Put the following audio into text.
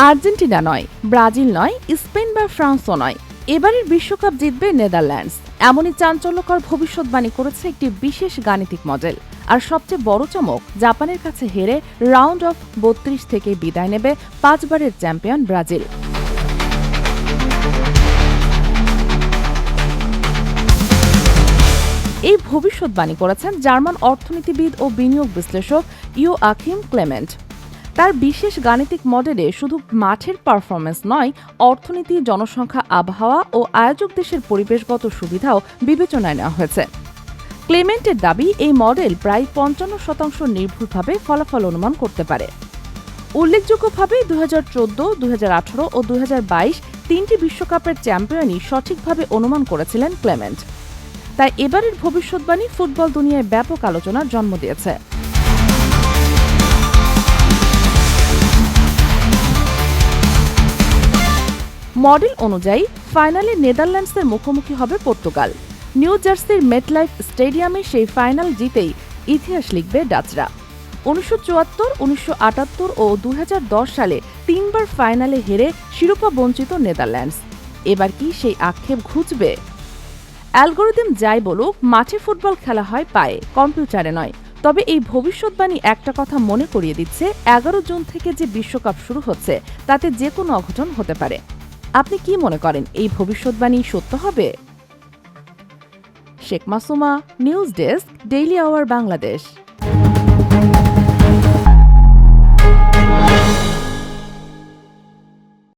Argentina নয়, Brazil নয়, Spain বা ফ্রান্সও নয়, এবারের বিশ্বকাপ জিতবে নেদারল্যান্ডস। এমনই চাঞ্চল্যকর ভবিষ্যৎবাণী করেছে একটি বিশেষ গাণিতিক মডেল। আর সবচেয়ে বড় চমক, জাপানের কাছে হেরে রাউন্ড অফ ৩২ থেকে বিদায় নেবে ৫ বারের চ্যাম্পিয়ন ব্রাজিল। এই ভবিষ্যৎবাণী করেছেন জার্মান অর্থনীতিবিদ ও বিনিয়োগ বিশ্লেষক ইয়োআখিম ক্লেমেন্ট। তার বিশেষ গাণিতিক মডেলে শুধু মাঠের পারফরম্যান্স নয়, অর্থনীতি, জনসংখ্যা, আবহাওয়া ও আয়োজক দেশের পরিবেশগত সুবিধাও বিবেচনায় নেওয়া হয়েছে। ক্লেমেন্টের দাবি, এই মডেল প্রায় ৫৫% নির্ভুলভাবে ফলাফল অনুমান করতে পারে। উল্লেখযোগ্যভাবে ২০১৪, ২০১৮ ও ২০২২ তিনটি বিশ্বকাপের চ্যাম্পিয়নই সঠিকভাবে অনুমান করেছিলেন ক্লেমেন্ট। তাই এবারের ভবিষ্যৎবাণী ফুটবল দুনিয়ায় ব্যাপক আলোচনার জন্ম দিয়েছে। মডেল অনুযায়ী ফাইনালে নেদারল্যান্ডসের মুখোমুখি হবে পর্তুগাল। নিউ জার্সির মেটলাইফ স্টেডিয়ামে সেই ফাইনাল জিতেই ইতিহাস লিখবে ডাচরা। ১৯৭৪, ১৯৭৮ ও ২০১০ সালে তিনবার ফাইনালে হেরে শিরোপা বঞ্চিত নেদারল্যান্ডস। এবার কি সেই আক্ষেপ ঘুচবে? অ্যালগোরিদম যাই বলুক, মাঠে ফুটবল খেলা হয় পায়ে, কম্পিউটারে নয়। তবে এই ভবিষ্যৎবাণী একটা কথা মনে করিয়ে দিচ্ছে, ১১ জুন থেকে যে বিশ্বকাপ শুরু হচ্ছে, তাতে যে কোনো অঘটন হতে পারে। আপনি কি মনে করেন, এই ভবিষ্যৎবাণী সত্য হবে? Sheikh Masuma, news desk, daily our Bangladesh.